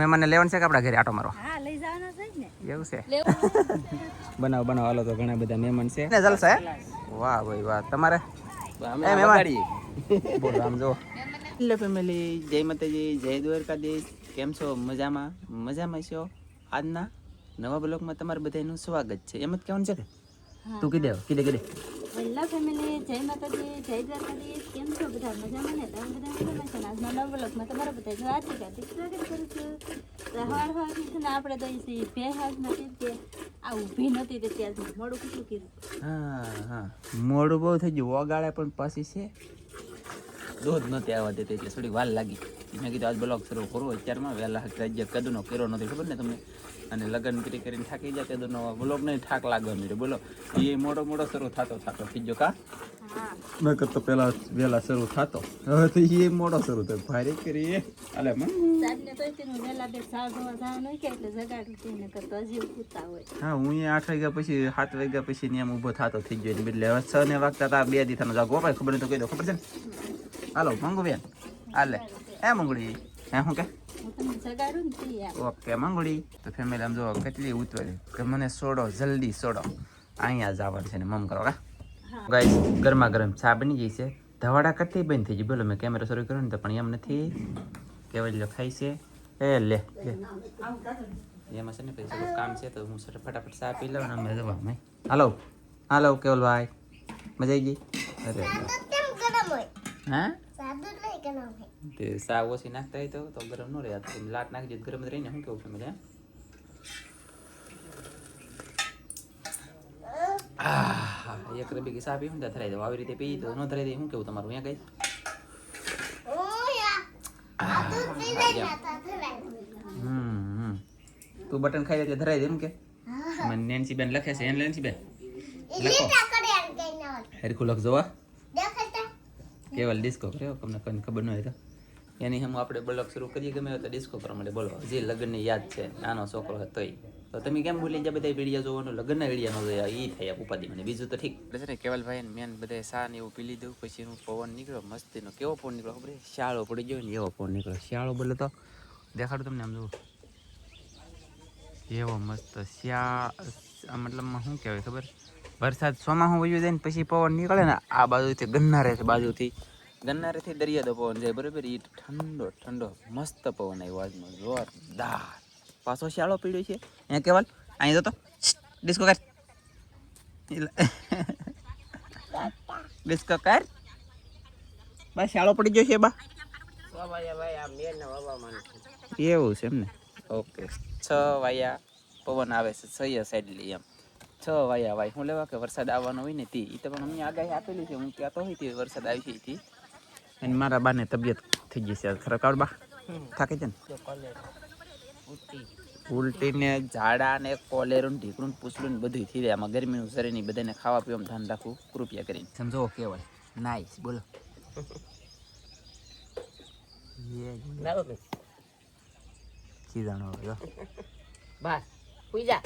મહેમાનને લેવાનું છે કે આપણા ઘરે આટો મારો? હા લઈ જવાના છે ને. એવું છે. બનાવ હાલો તો ઘણા બધા મહેમાન છે ને જલસા હે. વાહ ભાઈ વાહ. તમારે એ મહેમાન બોલો આમ જો. હેલો ફેમિલી, જય માતાજી, જય દ્વારકાધીશ. કેમ છો? મજામાં છો? આજના નવા બ્લોગમાં તમારું બધાનું સ્વાગત છે. એમ જ કહેવાનું છે કે તું કીધે હેલો ફેમિલી, જય માતાજી, જય દ્વારકાધીશ. કેમ છો બધા? મજામાં ને? તમે બધા મજામાં છો ને? આજના નવા બ્લોગમાં તમારા બધાનું હાર્દિક સ્વાગત કરું છું. સવાર આપણે તો ભેહાજમાં કેમ કે આ ઊભી નહોતી તે ત્યાં મોડું કીધું કીધું. હા મોડું બહુ થઈ ગયું. ઓગાળે પણ પાછી છે દૂધ નથી આવવા દેતી એટલે થોડી વાર લાગી. મેં કીધું આજ બ્લોગ શરૂ કરવો. અત્યારમાં વહેલા કદુનો કર્યો નથી, ખબર ને તમને. અને લગ્ન કરીને થાકી જાય કદુનો બ્લોગ નહીં થાક લાગવા મળ્યો. બોલો એ મોડો શરૂ થતો થઈ ગયો કા નકર તો પેલા વહેલા શરૂ થતો, હવે તો એ મોડો શરૂ થયો. ભારે કરીએ અલે સાંજને તો તેનું વહેલા બે સાવ ધોવા જવાનું કે એટલે જગાડું તેને કરતો હજી ઉઠતા હોય. હા હું 8 વાગ્યા પછી 7 વાગ્યા પછી ને એમ ઊભો થતો થઈ ગયો. એટલે હવે 6 ને વાગતા હતા 2 દી થano જાગો ભાઈ. ખબર નહીં તો કહી દો. ખબર છે ને? હાલો મંગુ બેન હાલે હે મંગુડી હે હું કે ઓકે મંગુડી. તો ફેમિલી આમ જો કેટલી ઉતવારી કે મને સોડો જલ્દી સોડો અહીંયા જ આવવાનું છે ને મમ કરો કા ગાઈસ. ગરમા ગરમ ચા બની ગઈ છે. ધવાડા કરતી બંધ થઈ ગઈ. બોલો મેં કેમેરા શરૂ કર્યો ને તો પણ એમ નથી કેવલ્યો ખાઈ છે. એ લે એમાં છે ને પછી થોડું કામ છે તો હું ફટાફટ ચા પી લઉં ને અમે જવા. હાલો કેવલભાઈ મજા આવી ગઈ? અરે હા તે સા ઓછી નાખતા હોય તો ગરમ ન રહે. લાટ નાખી દે ગરમ રહીને શું કેવું ફેમિલી? એક રબી સા પી ધરાઈ દઉં આવી રીતે પી તો ન ધરાઈ દે. શું કેવું તમારું અહીંયા કઈ તું બટન ખાઈ એટલે ધરાઈ દે એમ કે મને નેન્સી બેન લખે છે. નેન્સી બેન લખો હરખું લખજો. કેવલ ડિસ્કો કર્યો તમને કોઈ ખબર ન હોય તો એની હમ આપણે બ્લોગ શરૂ કરીએ ગમે તો ડિસ્કો કરવા માટે. બોલો હજી લગ્નની યાદ છે નાનો છોકરો હતો તો તમે કેમ ભૂલી જાય બધા વિડીયો જોવાનું? લગ્નના વિડીયો ન જોયા એ થાય ઉપાધિ મને. બીજું તો ઠીક છે ને. કેવલભાઈ મેન બધા સા ને એવું પી લીધું પછી હું પવન નીકળ્યો મસ્તીનો. કેવો પવન નીકળ્યો ખબર? શાળો પડી ગયો ને એવો પવન નીકળ્યો. શાળો બોલે તો દેખાડું તમને આમ જુઓ એવો મસ્ત મતલબમાં શું કહેવાય ખબર? વરસાદ સોમાં વયું જાય ને પછી પવન નીકળે ને આ બાજુથી ગન્નારેથી દરિયાદો પવન જાય બરાબર. એ ઠંડો મસ્ત પવન આવ્યો આજનો જોરદાર. પાછો શાળો પીડ્યો છે અહીંયા કેવલ. અહીં જતો ડિસ્કો કર ડિસ્કો કર બસ શાળો પડી ગયો છે બા. એવું છે એમને? ઓકે 6 વાગ્યા પવન આવે છે 6 સાઈડલી એમ 6 વાગ્યા વાય હું લેવા કે વરસાદ આવવાનો હોય ને તે તો પણ અમને આગાહી આપેલી છે. હું કહેતો હોય તે વરસાદ આવી છે અને મારા બાને તબિયત થઈ ગઈ છે ખરેખર બા થાકી છે ને ઉલટી ને ઝાડા ને કોલેરું ઢીકણું પૂછડું ને બધું થઈ જાય. આમાં ગરમીનું શરીર ની બધાને ખાવા પીવાનું ધ્યાન રાખવું કૃપયા કરીને સમજો. કેવાય નાઈસ બોલો ખીજાણો બસ હુઈ જા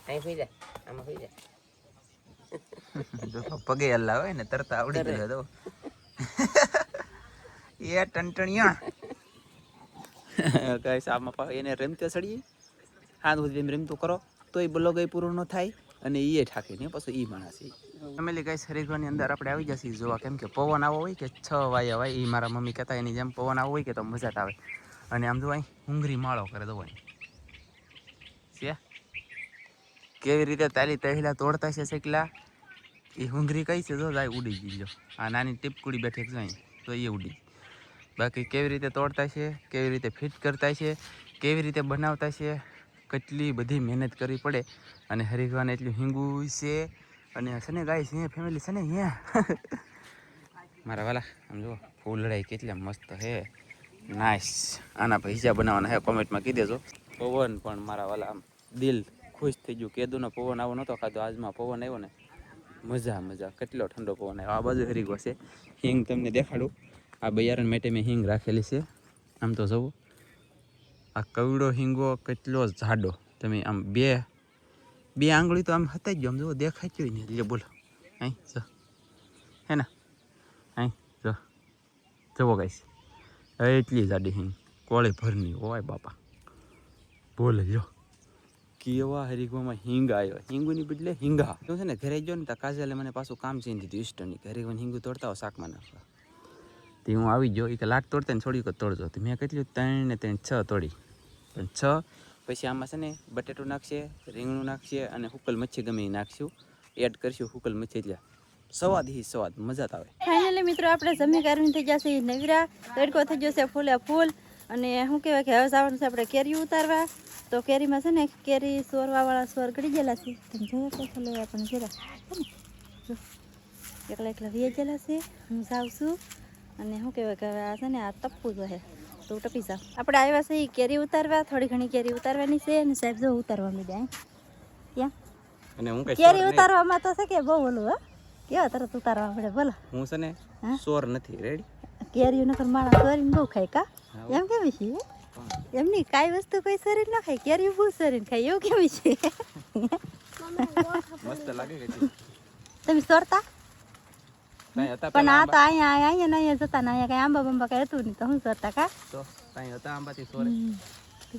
અહીં હુઈ જા આમાં હુઈ જા. પગે હલ્લા હોય ને તરતા આવડી ગયો તો એ ટંટણિયા ગાઈસ આમાં એને રમતે સડીએ હાથ સુધી રમતું કરો તો એ બ્લોગ પૂરું ન થાય અને એ ઠાકે ને પછી એ માણસ ફેમિલી ગાઈસ હરિદ્વારની અંદર આપણે આવી જશે જોવા. કેમ કે પવન આવો હોય કે 6 વાગ્યા હોય એ મારા મમ્મી કહેતા એની જેમ પવન આવો હોય કે તો મજા આવે. અને આમ જો અહીં હુંગરી માળો કરે દો છે કેવી રીતે તાલી તહેલા તોડતા છે શેકલા. એ હુંગરી કઈ છે જો જાય ઉડી ગઈ. આ નાની ટીપકુડી બેઠી જાય તો એ ઉડી. બાકી કેવી રીતે તોડતા છે, કેવી રીતે ફિટ કરતા છે, કેવી રીતે બનાવતા છે, કેટલી બધી મહેનત કરવી પડે. અને હરિદ્વારને એટલું હિંગું છે અને છે ને ગાઈસ અહીંયા ફેમિલી છે ને અહીંયા મારા વાલા આમ જુઓ ફૂલડાઈ કેટલા મસ્ત હે. નાઈસ. આના પૈસા બનાવવાના હે કોમેન્ટમાં કહી દેજો. પવન પણ મારા વાલા આમ દિલ ખુશ થઈ ગયું. કેદુનો પવન આવો નહોતો ખાધો આજમાં પવન આવ્યો ને મજા. કેટલો ઠંડો પવન આવ્યો. આ બાજુ હરીગો છે. હિંગ તમને દેખાડું. આ બૈયારણ માટે મેં હિંગ રાખેલી છે. આમ તો જવું આ કવડો હિંગો કેટલો જાડો. તમે આમ બે આંગળી તો આમ હતા જ આમ જુઓ દેખાય જ ને એટલે બોલો અહીં જો હે ને અહીં જો જવો ગાઈશ એટલી જાડી હિંગ કોળી ભરની હોય બાપા. બોલે જો કેવા હરીગવામાં હિંગ આવ્યો, હિંગુની બદલે હિંગા. શું છે ને ઘરે ગયો ને તો કાજલે મને પાછું કામ ચીન દીધું ઇસ્ટરની. હરીગવાન હિંગુ તોડતા હોય શાકમાં નાખવા. તે હું આવી ગયો, એ લાટ તોડતા ને છોડી તોડજો. તો મેં કેટલું 3 ને 3 6 તોડી. પણ 6 પછી આમાં છે ને બટેટું નાખશે, રીંગણું નાખશે અને હુકલ મચ્છી ગમે એ નાખશું, એડ કરશું હુકલ મચ્છી. એટલે સ્વાદ હી સ્વાદ, મજા જ આવે. ફાઇનલી મિત્રો આપણે જમી કાઢીને થઈ જશે નવીરા, તડકો થઈ જશે ફૂલે ફૂલ. અને શું કહેવાય કે હવે જવાનું છે આપણે કેરી ઉતારવા. તો કેરીમાં છે ને કેરી સોરવાવાળા સોર ગળી ગયેલા છે. તમે જોયો તો ખલો આપણને જરા જો એકલા એકલા વેચેલા છે. હું જાઉં છું અને શું કહેવાય કે હવે આ છે ને આ તપવું જોઈએ તો ટપી જાવ. આપણે આવ્યા છે કેરી ઉતારવા, થોડી ઘણી કેરી ઉતારવાની છે. અને સાહેબ જો ઉતારવા મીડ્યા ત્યાં અને હું કેરી ઉતારવામાં તો છે કે બહુ ઓલું હા કેવા તરત ઉતારવા પડે બોલો. હું છે ને સોર નથી રેડી. કેરીઓ નકર માણસ સોરીને બહુ ખાય કા એમ કેવી છે એમની કાંઈ વસ્તુ કોઈ શરીર ન ખાય, કેરીઓ બહુ શરીર ખાય એવું કેવી છે. મસ્ત લાગે કે તમે સોરતા કાંઈ હતા પણ આ તો અહીંયા જતા ને અહીંયા કઈ આંબા બંબા કઈ હતું નહીં તો હું સોરતા કા તો કાંઈ હતા આંબાથી સોરે.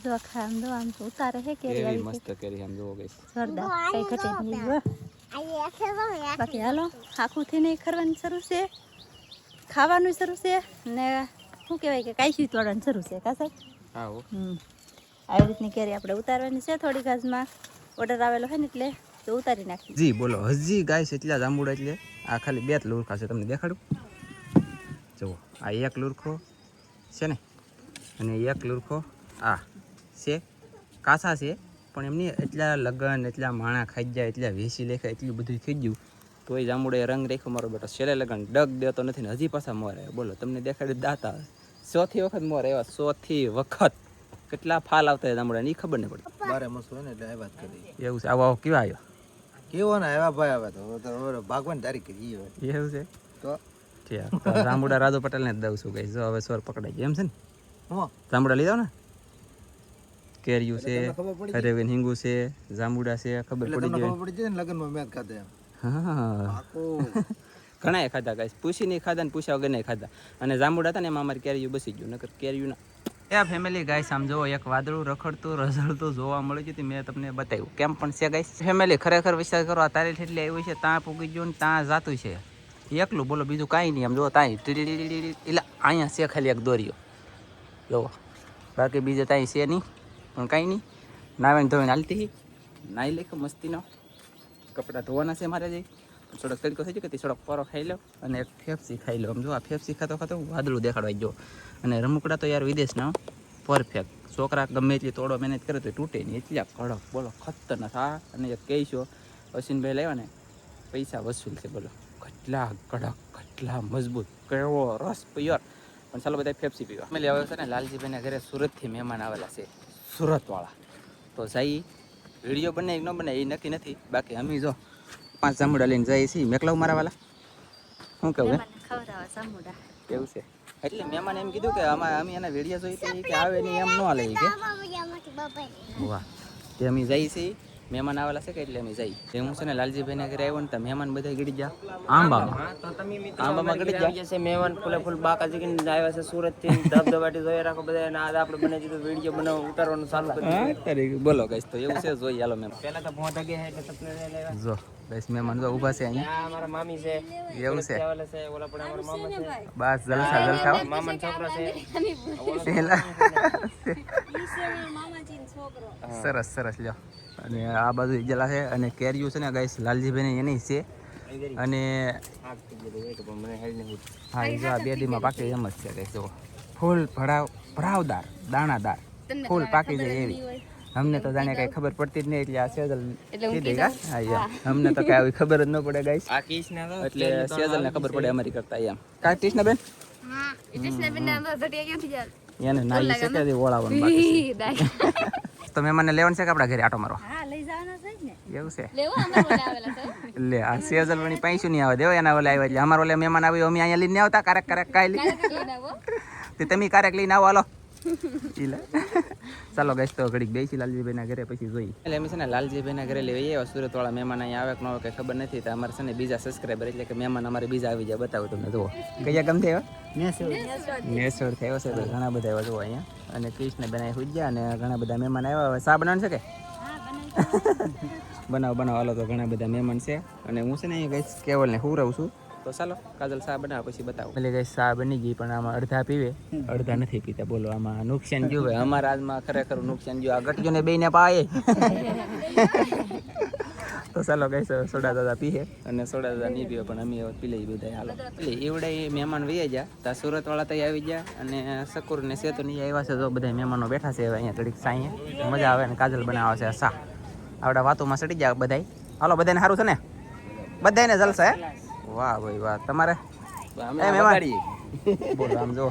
જો ખામ દો આમ તો ઉતારે છે કેરી કેવી આવી મસ્ત કેરી આમ જોવો ગઈશ. જોરદાર કઈ ઘટે નહીં જો. બાકી હાલો આખું થી નહીં ખરવાનું શરૂ છે, ખાવાનું શરૂ છે ને શું કહેવાય કે કાંઈ તોડવાનું શરૂ છે કા સાહેબ. હા હો. આવી રીતની કેરી આપણે ઉતારવાની છે. થોડી ઘાસમાં ઓર્ડર આવેલો હોય ને એટલે તો ઉતારી નાખી. જી બોલો હજી ગાય એટલા જાંબુડા. એટલે આ ખાલી 2 લુરખા છે, તમને દેખાડું. જુઓ આ 1 લુરખો છે ને અને 1 લુરખો આ છે. કાસા છે પણ એમની એટલા લગન એટલા માણા ખાઈ જાય, એટલા વેસી લેખા એટલું બધું થઈ ગયું તો એ જાંબુડે રંગ રાખ્યો મારો બેટો. છેલ્લે લગન ડગ દેતો નથી ને હજી પાછા મોર આવ્યા. બોલો તમને દેખાડ્યું દાંત આવે. 100થી વખત મોર આવ્યા, 100થી વખત. કેટલા ફાલ આવતા જાંબુડા એ ખબર નહીં પડે. બારે મસ્ત હોય ને એટલે આ વાત કરી. એવું છે. આવો કેવા આવ્યો કેવો ને આવ્યા ભાઈ આવે તો ભાગવાની તારીખ કરી એવું છે. તો જાંબુડા રાજો પટેલ ને જ દઉં છું. જો હવે સોર પકડાઈ ગયો એમ છે ને. હું જાંબુડા લઈ જાવ ને. કેરીયું છે, ખબર પડી અરેવેન હિંગુ છે, જાંબુડા છે, ખબર એટલે પડી તમને જાય. ખબર પડી જાય ને લગ્નમાં મેં જ ખાધા એમ. હા આખું ઘણા ખાધા ગાઈસ, પૂછીને ખાધા ને પૂછ્યા વગર નહીં ખાધા. અને જાંબુડા હતા ને એમાં અમારી કેરીયું બસી ગયું, નકર કેરીયું ના. એ ફેમિલી ગાઈસ આમ જોવો એક વાદળું રખડતું રઝળતું જોવા મળ્યું છે. મેં તમને બતાવ્યું કેમ પણ છે ગાઈસ. ફેમિલી ખરેખર વિચાર કરો, આ તારીખ એટલે આવ્યું છે ત્યાં પૂગી ગયું ને ત્યાં જાતું છે એકલું. બોલો બીજું કાંઈ નહીં. આમ જો ત્યાં એટલે અહીંયા છે ખાલી એક દોરીઓ જોવો, બાકી બીજે ત્યાં છે નહીં. પણ કાંઈ નહીં, નાવીને ધોઈને હાલતી નાહી લે મસ્તીનો. કપડાં ધોવાના છે મારે જઈ. થોડોક તડકો થઈ ગયો કે થોડોક પરો ખાઈ લો અને એક ફેફસી ખાઈ લો. આમ જો આ ફેફસી ખાતો ખાતો વાદળું દેખાડવા ગયો. અને રમકડા તો યાર વિદેશના પરફેક્ટ. છોકરા ગમે એટલી તોડો મહેનત કરે તો તૂટે નહીં. એટલા કડક બોલો ખતરનાક. હા અને એક કહીશો અશ્વિનભાઈ લાવ્યા ને પૈસા વસૂલ છે. બોલો કેટલા કડક કેટલા મજબૂત, કેવો રસ પિયર. પણ ચાલો બધા ફેફસી પીવા. અમે લેવા છે ને લાલજીભાઈના ઘરે સુરતથી મહેમાન આવેલા છે, સુરતવાળા. તો જઈ વિડીયો બને ન બને એ નક્કી નથી. બાકી અમે જો 5 જાંબુડા લઈને જઈએ છીએ. મેકલાવ મારા વાલા શું કહું ખવડાવવા જાંબુડા એવું છે. એટલે મહેમાન એમ કીધું કે અમે એના વિડીયો જોઈ તો કે આવે નહીં એમ ન હાલે કે વાહ. તે અમે જઈએ છીએ, મહેમાન આવેલા છે કે એટલે અમે જઈએ. હું છે ને લાલજીભાઈના ઘરે આવ્યો ને તો મહેમાન બધા ગળી ગયા આંબામાં. તો તમે મિત્રો આંબામાં ગળી આવી જશે મહેમાન ફૂલે ફૂલ બાકા જગીને આવ્યા છે સુરત થી. ધબધબાટી જોઈ રાખો બધા અને આજ આપણે બને જીધું વિડીયો બનાવ ઉતારવાનું ચાલુ કર્યું. બોલો ગાઈસ તો એવું છે. જોઈએ હાલો મહેમાન. પહેલા તો પહોંચા ગયા એટલે સપને લેવા. જો ગાઈસ મહેમાન જો ઊભા છે અહીંયા. આ અમારા મામી છે, એવું છે. ઓલા છે, ઓલા પણ અમારા મામા છે. બસ જલસા જલસા. મામાનો છોકરો છે. પેલા સરસ સરસ લ્યો. અને આ બાજુ ઇજલા છે અને કેરીયું છે ને ગાઈસ લાલજીભાઈ એની છે. અને આગ થઈ ગઈ તો મને હેલ નહીં. હા એ જો આ બેડીમાં પાકે એમ જ છે ગાઈસ. જો ફૂલ ભરાવદાર દાણાદાર ફૂલ પાકી જાય એવી. અમને તો જાણે કઈ ખબર પડતી જ નહીં એટલે આ સેજલ કીધી કા. હા યાર અમને તો કઈ આવી ખબર જ ન પડે ગાઈસ. આ કીસ ના એટલે સેજલ ને ખબર પડે અમારી કરતા એમ. કા કૃષ્ણ બેન હા એટલે બેન ના ધટિયા ક્યાંથી જાય એને નાઈ છે કે ઓળાવવાનું બાકી છે. તો મહેમાનને લેવાનું છે કે આપણા ઘરે આટો મારો? હા લઈ જવાના છે ને. એવું છે. લેવો અમાર ઓલે આવેલા છે. લે આ સેજલ વણી પૈસું નહીં આવે દેવો એના ઓલે આવ્યા. એટલે અમારો ઓલે મહેમાન આવ્યો અમે અહીંયા લઈને આવતા કારેક કારેક કાઈ લઈ. તે તમે કારેક લઈને આવો હાલો. ઈ લે ચાલો ગાઈસ તો ઘડીક બેસી લાલજીભાઈના ઘરે પછી જોઈએ. એટલે અમે છે ને લાલજીભાઈના ઘરે લેવા આવ્યા. સુરતવાળા મહેમાન અહીંયા આવે કે ન આવે કંઈ ખબર નથી. તો અમારે છે ને બીજા સબસ્ક્રાઈબર એટલે કે મહેમાન અમારે બીજા આવી જાય. બતાવો તમને જુઓ કયા ગામથી આવ્યા? નેસોડથી આવ્યો છે. તો ઘણા બધા આવ્યા જુઓ અહીંયા. અને કૃષ્ણબેન અહીં હુઈ ગયા અને ઘણા બધા મહેમાન આવ્યા. હવે શા બનાવવાનું છે કે બનાવો હાલો. તો ઘણા બધા મહેમાન છે અને હું છે ને અહીંયા ગાઈસ કેવલને હુંરાવું છું. તો ચાલો કાજલ ચા બનાવ પછી બતાવો. એટલે ગાઈસ ચા બની ગઈ પણ આમાં અડધા પીવે અડધા નથી પીતા. બોલો આમાં નુકસાન જોવે. અમારા આજમાં ખરેખર નુકસાન જો. આ ગટજો ને બેને પાયે. તો ચાલો ગાઈસ સોડા દાદા પીએ અને સોડા દાદા નહીં પીવે પણ અમે પી લઈએ બધા. હાલો એટલે એવડે મહેમાન વહી ગયા. ત્યાં સુરતવાળા તો આવી ગયા અને શકુર ને સેતુ નહીં આવ્યા છે. તો બધા મહેમાનો બેઠા છે અહીંયા ઘડીક સાંઈએ મજા આવે. અને કાજલ બનાવે છે સા. આવડા વાતોમાં સડી ગયા બધાય. હાલો બધાને સારું છે ને? બધાને જલસા હે? વાહ ભાઈ વાહ. તમારે બોલો આમ જો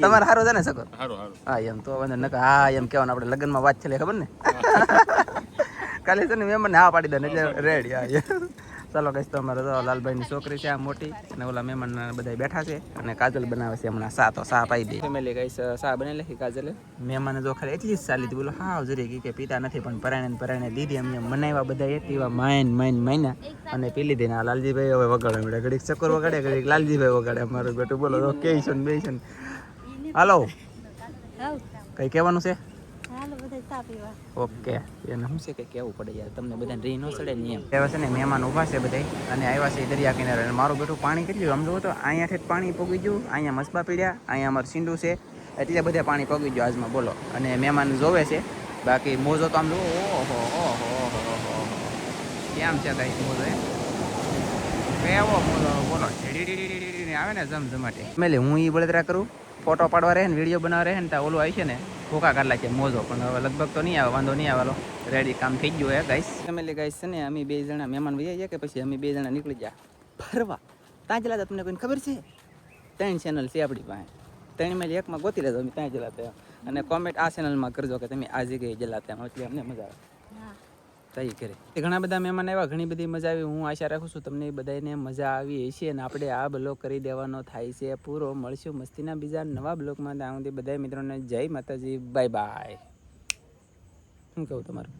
તમારે સારું છે ને સકો? હા એમ તો હા એમ કહેવાનું. આપણે લગ્નમાં વાત છે ખબર ને. કાલે છે ને મહેમાન હા પાડી દે એટલે રેડી. હા ચાલો કહીશ. તો અમારે તો લાલભાઈની છોકરી છે આ મોટી અને ઓલા મહેમાન બધા બેઠા છે અને કાજલ બનાવે છે હમણાં સા. તો સા પાઈ દે. ફેમિલી કહીશ સા બને લખી કાજલે. મહેમાને જો ખાલી એટલી જ સા લીધી. બોલો હા જરી કે પીતા નથી પણ પરાણે દીધી. એમને મનાવ્યા બધા એ પીવા માયના અને પી લીધી. ને લાલજીભાઈ હવે વગાડે મળે. ઘડીક ચક્કર વગાડે ઘડીક લાલજીભાઈ વગાડે. અમારું બેટું બોલો તો કે છે ને બે છે. હાલો કઈ કહેવાનું છે? ઓકે એને શું છે કે કહેવું પડે યાર. તમને બધાને રી ન ચડે ને એમ. એવા છે ને મહેમાન ઊભા છે બધા અને આવ્યા છે દરિયા કિનારે. અને મારું બેઠું પાણી કેટલું આમ જોવો તો અહીંયાથી પાણી પોગી ગયું. અહીંયા મસબા પીડ્યા. અહીંયા અમારું સીંડું છે એટલે બધે પાણી પોગી ગયું આજમાં. બોલો અને મહેમાન જોવે છે. બાકી મોજો તો આમ જુઓ. ઓહો કેમ છે કઈ મોજો એમ કેવો મોજો બોલો. આવે ને જમજમાટે. મેલે હું એ બળતરા કરું ફોટો પાડવા રહે ને વિડીયો બનાવવા રહે ને ત્યાં ઓલું આવી છે ને ભૂકા કાઢલા છે મોજો. પણ હવે લગભગ તો નહીં આવે. વાંધો નહીં આવેલો. રેડી કામ થઈ ગયું હે ગાઈસ. ફેમિલી ગાઈસ છે ને અમે 2 જણા મહેમાન વહી ગયા કે પછી અમે 2 જણા નીકળી ગયા ફરવા. ત્યાં જલા તમને કોઈને ખબર છે? 3 ચેનલ છે આપણી પાસે. 3 માં એકમાં ગોતી લેજો. અમે ત્યાં જલાતા અને કોમેન્ટ આ ચેનલમાં કરજો કે તમે આ જગ્યાએ જલાતા. એટલે અમને મજા આવે. તઈ કરે ઘણા બધા મહેમાન આવ્યા. ઘણી બધી મજા આવી. હું આશા રાખું છું તમને બધાને મજા આવી હશે. અને આપણે આ બ્લોગ કરી દેવાનો થાય છે પૂરો. મળશું મસ્તીના બીજા નવા બ્લોગમાં. ત્યાં સુધી બધા મિત્રોને જય માતાજી. Bye bye. શું કહું તમારું?